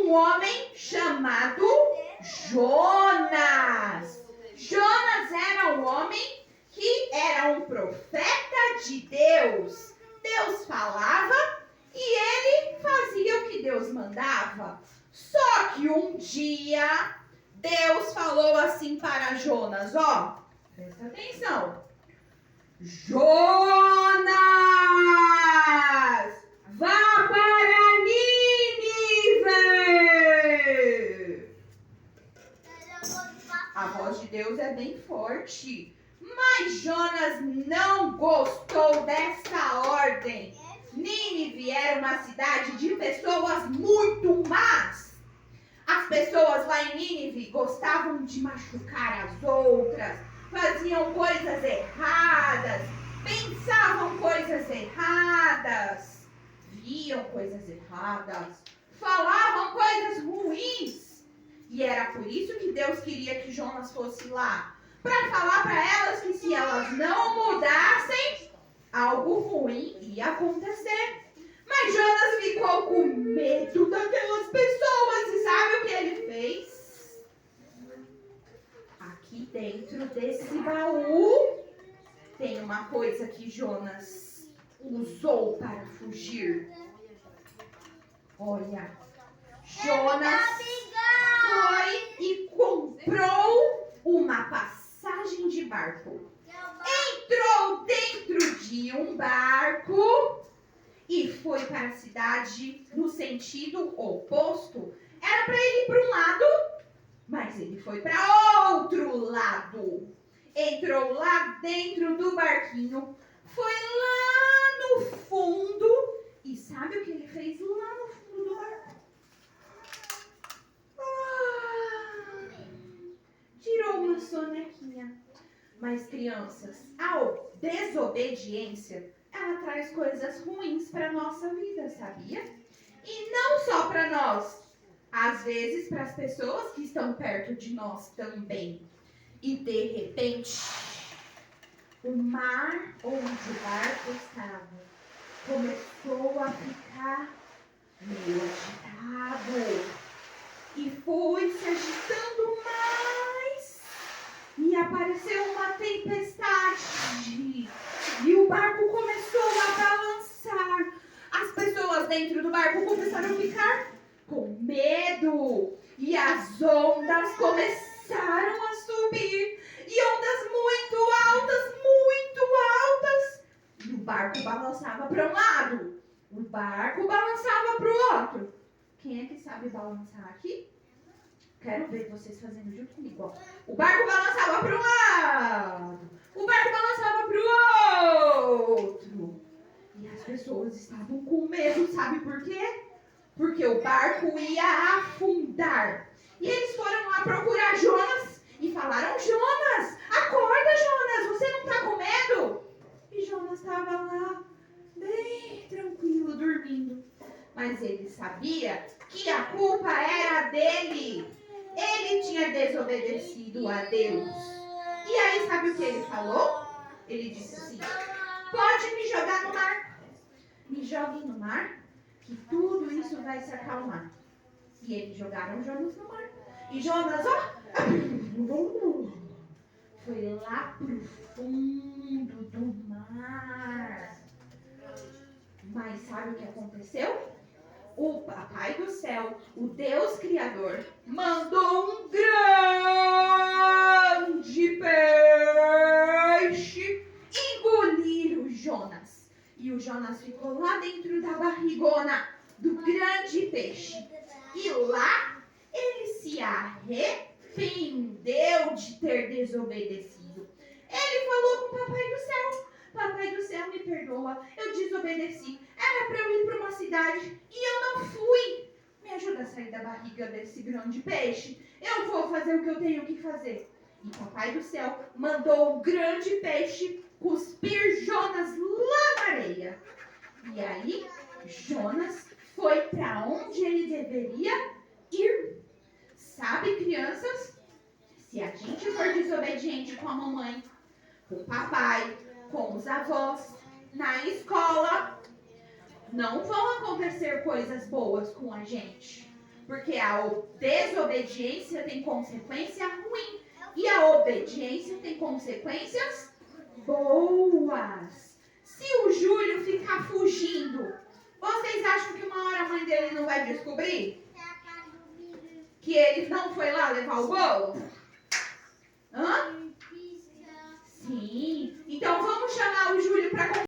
um homem chamado Jonas. Jonas era um homem que era um profeta de Deus. Deus falava e ele fazia o que Deus mandava. Só que um dia Deus falou assim para Jonas, ó, presta atenção. Jonas, vá para Nínive. A voz de Deus é bem forte. Mas Jonas não gostou dessa ordem. Nínive era uma cidade de pessoas muito más. As pessoas lá em Nínive gostavam de machucar as outras, faziam coisas erradas, pensavam coisas erradas, viam coisas erradas, falavam coisas ruins. E era por isso que Deus queria que Jonas fosse lá, para falar para elas que se elas não mudassem, algo ruim ia acontecer. Mas Jonas ficou com medo daquelas pessoas e sabe o que ele fez? Aqui dentro desse baú tem uma coisa que Jonas usou para fugir. Olha, Jonas foi e comprou uma passagem de barco. Entrou dentro de um barco e foi para a cidade no sentido oposto. Era para ele ir para um lado, mas ele foi para outro lado. Entrou lá dentro do barquinho, foi lá no fundo e sabe o que ele fez lá no fundo do barco? Tirou uma sonequinha. Mas crianças, a desobediência, ela traz coisas ruins para a nossa vida, sabia? E não só para nós, às vezes para as pessoas que estão perto de nós também. E de repente, o mar onde o barco estava começou a ficar meio agitado. E foi se agitando mais. E apareceu uma tempestade. E o barco começou a balançar. As pessoas dentro do barco começaram a ficar com medo. E as ondas começaram a subir. E ondas muito altas, muito altas. E o barco balançava para um lado. O barco balançava para o outro. Quem é que sabe balançar aqui? Quero ver vocês fazendo junto comigo. Ó. O barco balançava para um lado. O barco balançava para o outro. E as pessoas estavam com medo, sabe por quê? Porque o barco ia afundar. E eles foram lá procurar Jonas e falaram: Jonas, acorda, Jonas, você não está com medo? E Jonas estava lá, bem tranquilo, dormindo. Mas ele sabia que a culpa era dele. Ele tinha desobedecido a Deus. E aí, sabe o que ele falou? Ele disse assim: pode me jogar no mar. Me joguem no mar, que tudo isso vai se acalmar. E eles jogaram Jonas no mar. E Jonas, ó, foi lá pro fundo do mar. Mas sabe o que aconteceu? O Papai do Céu, o Deus Criador, mandou um grande peixe engolir o Jonas. E o Jonas ficou lá dentro da barrigona do grande peixe. E lá ele se arrependeu de ter desobedecido. Ele falou com o Papai do Céu: Papai do Céu, me perdoa, eu desobedeci. Era para eu ir para uma cidade e eu não fui. Me ajuda a sair da barriga desse grande peixe. Eu vou fazer o que eu tenho que fazer. E Papai do Céu mandou o grande peixe cuspir Jonas lá na areia. E aí, Jonas foi para onde ele deveria ir. Sabe, crianças? Se a gente for desobediente com a mamãe, com o papai, com os avós, na escola, não vão acontecer coisas boas com a gente. Porque a desobediência tem consequência ruim e a obediência tem consequências boas. Se o Júlio ficar fugindo, vocês acham que uma hora a mãe dele não vai descobrir? Que ele não foi lá levar o bolo? Hã? Sim. Então vamos chamar o Júlio para